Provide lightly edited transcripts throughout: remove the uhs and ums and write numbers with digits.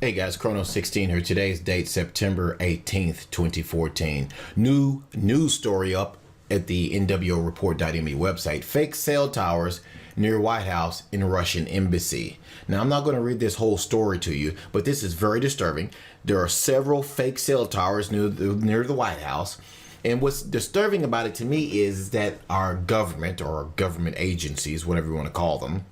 Hey guys, Chrono16 here. Today's date, September 18th, 2014. New news story up at the nwreport.me website. Fake cell towers near White House in Russian embassy. Now, I'm not going to read this whole story to you, but this is very disturbing. There are several fake cell towers near the White House. And what's disturbing about it to me is that our government or government agencies, whatever you want to call them,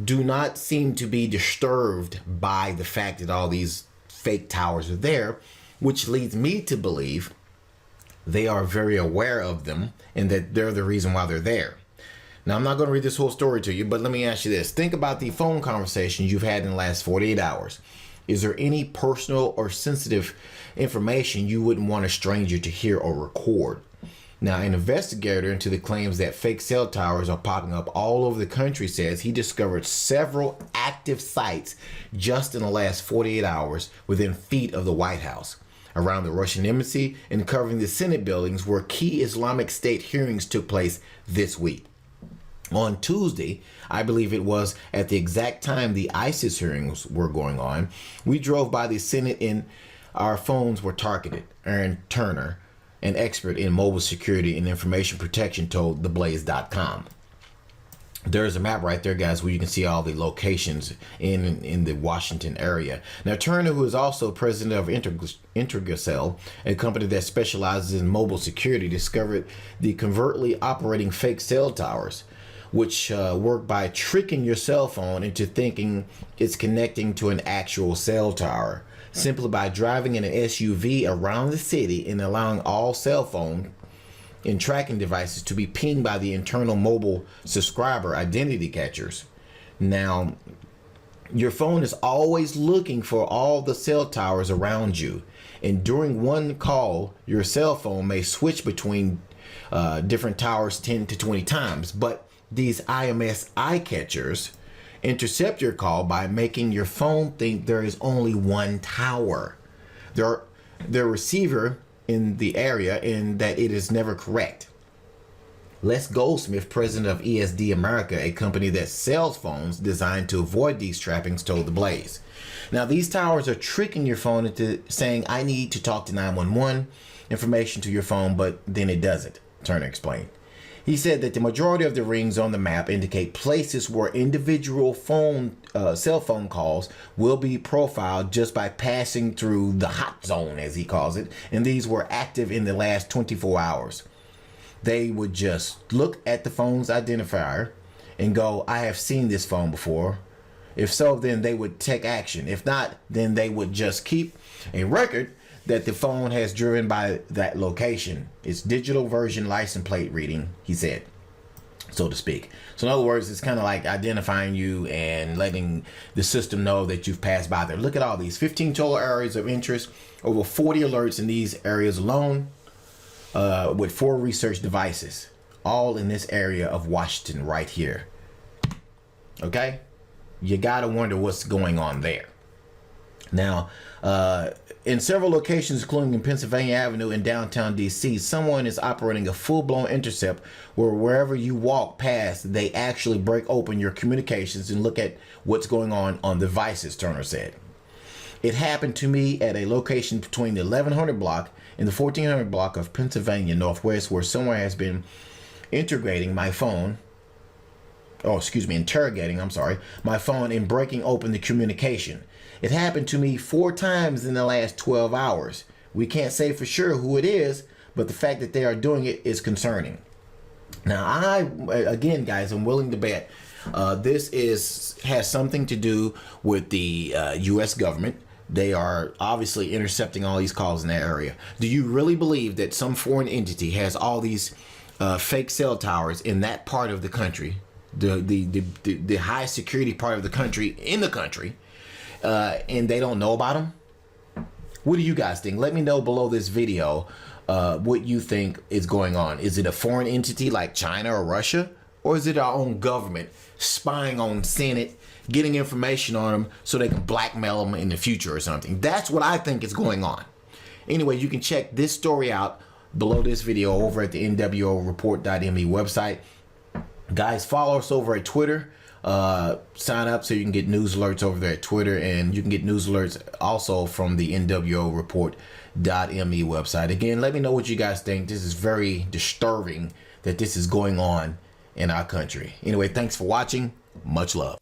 do not seem to be disturbed by the fact that all these fake towers are there, which leads me to believe they are very aware of them and that they're the reason why they're there. Now, I'm not going to read this whole story to you, but let me ask you this. Think about the phone conversations you've had in the last 48 hours. Is there any personal or sensitive information you wouldn't want a stranger to hear or record? Now, an investigator into the claims that fake cell towers are popping up all over the country says he discovered several active sites just in the last 48 hours within feet of the White House, around the Russian embassy, and covering the Senate buildings where key Islamic State hearings took place this week. On Tuesday, I believe it was, at the exact time the ISIS hearings were going on, we drove by the Senate and our phones were targeted. Aaron Turner, an expert in mobile security and information protection, told theblaze.com. There's a map right there, guys, where you can see all the locations in the Washington area. Now, Turner, who is also president of Intergracell, a company that specializes in mobile security, discovered the covertly operating fake cell towers, which work by tricking your cell phone into thinking it's connecting to an actual cell tower, simply by driving in an SUV around the city and allowing all cell phone and tracking devices to be pinged by the internal mobile subscriber identity catchers. Now, your phone is always looking for all the cell towers around you, and during one call, your cell phone may switch between different towers 10 to 20 times, but these IMS eye catchers intercept your call by making your phone think there is only one tower, their receiver in the area, and that it is never correct. Les Goldsmith, president of ESD America, a company that sells phones designed to avoid these trappings, told The Blaze. Now, these towers are tricking your phone into saying, I need to talk to 911 information to your phone, but then it doesn't, Turner explained. He said that the majority of the rings on the map indicate places where individual cell phone calls will be profiled just by passing through the hot zone, as he calls it, and these were active in the last 24 hours. They would just look at the phone's identifier and go, I have seen this phone before. If so, then they would take action. If not, then they would just keep a record that the phone has driven by that location. It's digital version license plate reading, he said, so to speak. So in other words, it's kind of like identifying you and letting the system know that you've passed by there. Look at all these 15 total areas of interest, over 40 alerts in these areas alone, with 4 research devices, all in this area of Washington right here. Okay? You gotta wonder what's going on there. Now, in several locations, including in Pennsylvania Avenue in downtown DC, someone is operating a full-blown intercept where wherever you walk past, they actually break open your communications and look at what's going on devices, Turner said. It happened to me at a location between the 1100 block and the 1400 block of Pennsylvania Northwest, where someone has been interrogating my phone and breaking open the communication. It happened to me 4 times in the last 12 hours. We can't say for sure who it is, but the fact that they are doing it is concerning. Now, again, guys, I'm willing to bet this has something to do with the U.S. government. They are obviously intercepting all these calls in that area. Do you really believe that some foreign entity has all these fake cell towers in that part of the country, the high security part of the country, and they don't know about them? What do you guys think? Let me know below this video what you think is going on. Is it a foreign entity like China or Russia? Or is it our own government spying on Senate, getting information on them so they can blackmail them in the future or something? That's what I think is going on. Anyway, you can check this story out below this video over at the nwreport.me website. Guys, follow us over at Twitter. Sign up so you can get news alerts over there at Twitter, and you can get news alerts also from the NWO Report.me website. Again, let me know what you guys think. This is very disturbing that this is going on in our country. Anyway, thanks for watching. Much love.